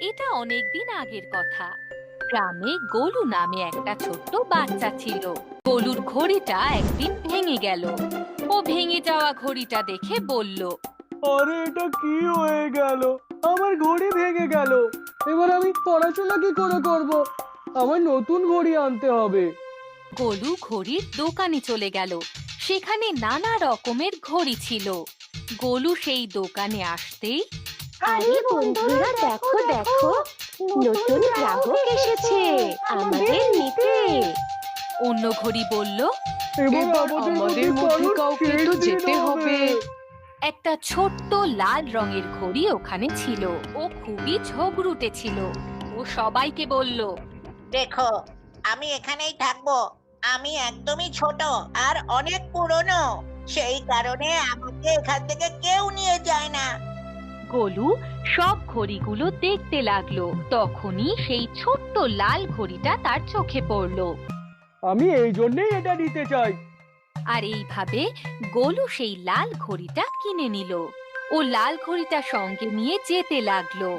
এটা অনেকদিন আগের কথা। গ্রামে গোলু নামে একটা ছোট্ট বাচ্চা ছিল। গোলুর ঘড়িটা একদিন ভেঙে গেল। ও ভেঙে যাওয়া ঘড়িটা দেখে বলল, আরে এটা কি হয়ে গেল? আমার ঘড়ি ভেঙে গেল। এবার আমি পড়াশোনা কি করে করব? আমার নতুন ঘড়ি আনতে হবে। গোলু ঘড়ির দোকানে চলে গেল। সেখানে নানা রকমের ঘড়ি ছিল। গোলু সেই দোকানে আসতেই, আরে বন্ধুরা, দেখো দেখো, নতুন গ্রাহক এসেছে আমাদের নিতে। অন্য ঘড়ি বলল, এবার আমাদের মধ্যে কাউকে তো যেতে হবে। একটা ছোট্ট লাল রঙের ঘড়ি ওখানে ছিল। ও খুবই ঝগড়ুটে ছিল। ও সবাইকে বলল, দেখো, আমি এখানেই থাকবো। আমি একদমই ছোট আর অনেক পুরনো, সেই কারণে আমাকে এখান থেকে কেউ নিয়ে যায় না। গোলু সব ঘড়িগুলো দেখতে লাগলো। তখনই সেই ছোট্ট লাল ঘড়িটা তার চোখে পড়লো। আমি এই জন্যই এটা নিতে চাই। আর এইভাবে গোলু সেই লাল ঘড়িটা কিনে নিল। ও লাল ঘড়িটা সঙ্গে নিয়ে যেতে লাগলো।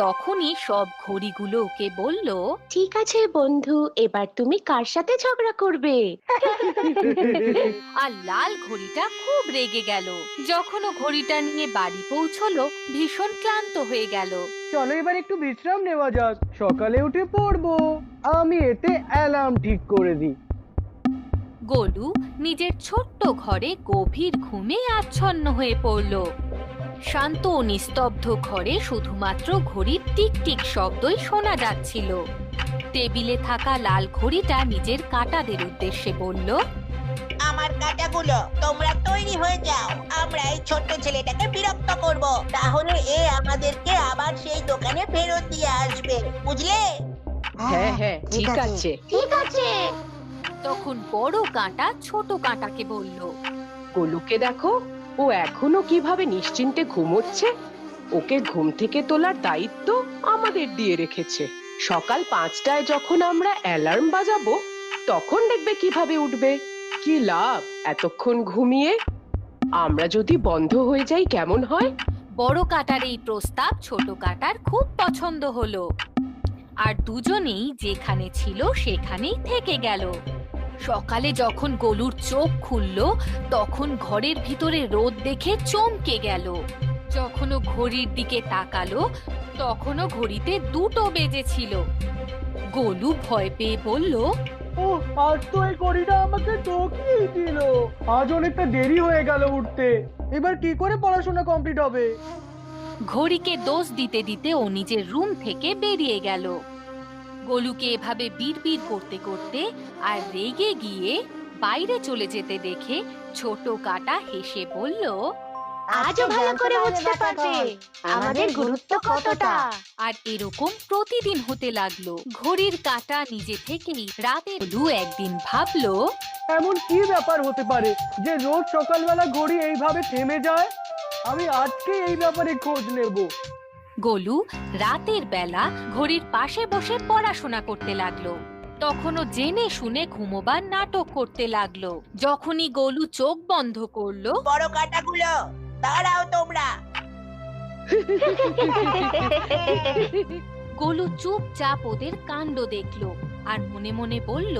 তখনই সব ঘড়িগুলো ওকে বলল, ঠিক আছে বন্ধু, এবার তুমি কার সাথে ঝগড়া করবে? আর লাল ঘড়িটা খুব রেগে গেল। যখন ও ঘড়িটা নিয়ে বাড়ি পৌঁছলো, ভীষণ ক্লান্ত হয়ে গেল। চলো এবার একটু বিশ্রাম নেওয়া যাক, সকালে উঠে পড়বো। আমি এতে অ্যালার্ম ঠিক করে দিই। গোলু নিজের ছোট্ট ঘরে গভীর ঘুমে আচ্ছন্ন হয়ে পড়ল। শান্ত ও নিস্তব্ধ ঘরে শুধুমাত্র ঘড়ির টিকটিক শব্দই শোনা যাচ্ছিল। টেবিলে থাকা লাল ঘড়িটা নিজের কাঁটাদের উদ্দেশ্যে বলল, আমার কাঁটাগুলো, তোমরা তৈরি হয়ে যাও। আমরা এই ছোট্ট ছেলেটাকে বিরক্ত করব, তাহলে এ আমাদেরকে আবার সেই দোকানে ফেরত দিয়ে আসবে, বুঝলে? হ্যাঁ হ্যাঁ, ঠিক আছে। ঠিক আছে। তখন বড় কাঁটা ছোট কাঁটাকে বলল, গোলুকে দেখো, ও এখনো কিভাবে নিশ্চিন্তে ঘুমোচ্ছে। ওকে ঘুম থেকে তোলার দায়িত্ব আমাদের দিয়ে রেখেছে। সকাল 5টায় যখন আমরা অ্যালার্ম বাজাবো, তখন দেখবে কিভাবে উঠবে। কি লাভ এতক্ষণ ঘুমিয়ে? আমরা যদি বন্ধ হয়ে যাই কেমন হয়? বড় কাঁটার এই প্রস্তাব ছোট কাঁটার খুব পছন্দ হলো। আর দুজনেই যেখানে ছিল সেখানেই থেকে গেল। সকালে যখন গোলুর চোখ খুলল, তখন ঘরের ভিতরে রোদ দেখে চমকে গেল। যখন ও ঘড়ির দিকে তাকালো, তখনও ঘড়িতে 2টো বেজেছিল। গোলু ভয় পেয়ে বলল, ও, আজ তো এই ঘড়িটা আমাকে ঠকিয়েই দিল। আজ অনেকটা দেরি হয়ে গেল উঠতে। এবার কি করে পড়াশোনা কমপ্লিট হবে? ঘড়িকে দোষ দিতে দিতে ও নিজের রুম থেকে বেরিয়ে গেল। গোলুকে এভাবে বিড়বিড় করতে করতে আর রেগে গিয়ে বাইরে চলে যেতে দেখে ছোট কাঁটা হেসে বলল, আজও ভালো করে বুঝতে পারবে আমাদের গুরুত্ব কতটা। আর এরকম প্রতিদিন হতে লাগলো। ঘড়ির কাঁটা নিজে থেকেই রাতে গোলু একদিন ভাবলো, এমন কি ব্যাপার হতে পারে যে রোজ সকালবেলা ঘড়ি এইভাবে থেমে যায়? আমি আজকে এই ব্যাপারে খোঁজ নেব। গোলু রাতের বেলা ঘড়ির পাশে বসে পড়াশোনা করতে লাগলো। তখনও জেনে শুনে ঘুমোবার নাটক করতে লাগলো। যখনই গোলু চোখ বন্ধ করলো, বড় কাঁটাগুলো, দাঁড়াও তোমরা। গোলু চুপচাপ ওদের কাণ্ড দেখলো আর মনে মনে বলল,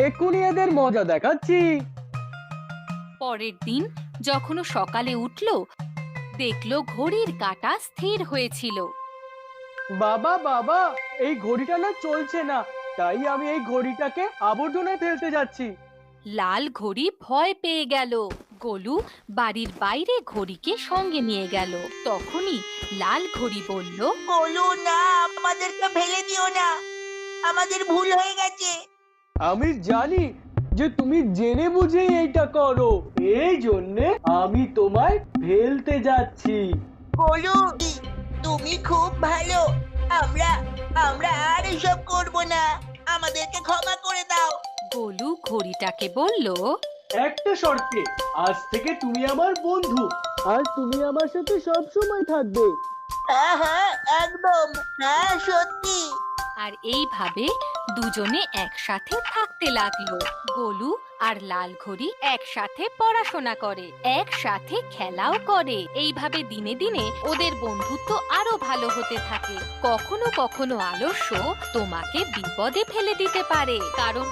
এক্ষুনি এদের মজা দেখাচ্ছি। পরের দিন যখন ও সকালে উঠলো, দেখলো ঘড়ির কাঁটা স্থির হয়েছিল। বাবা বাবা, এই ঘড়িটা না চলছে না, তাই আমি এই ঘড়িটাকে আবর্জনায় ফেলতে যাচ্ছি। লাল ঘড়ি ভয় পেয়ে গেল। গোলু বাড়ির বাইরে ঘড়িকে সঙ্গে নিয়ে গেল। তখনই লাল ঘড়ি বলল, বলো না, আমাদেরকে ফেলে দিও না, আমাদের ভুল হয়ে গেছে। আমি জানি যে তুমি জেনে বুঝেই এইটা করো, এই জন্যে আমি তোমায় ফেলতে যাচ্ছি। বলো, তুমি খুব ভালো। আমরা আমরা আর এসব করব না, আমাদেরকে ক্ষমা করে দাও। গোলু ঘড়িটাকে বলল, একটা শর্তে, আজ থেকে তুমি আমার বন্ধু, আর তুমি আমার সাথে সব সময় থাকবে। হ্যাঁ হ্যাঁ, একদম, হ্যাঁ সত্যি। আর এইভাবে দুজনে একসাথে থাকতে লাগলো। গোলু আর লাল ঘড়ি একসাথে পড়াশোনা করে, একসাথে খেলাও করে। এইভাবে দিনে দিনে ওদের বন্ধুত্ব আরো ভালো হতে থাকে। কখনো কখনো আলস্য তোমাকে বিপদে ফেলে দিতে পারে, কারণ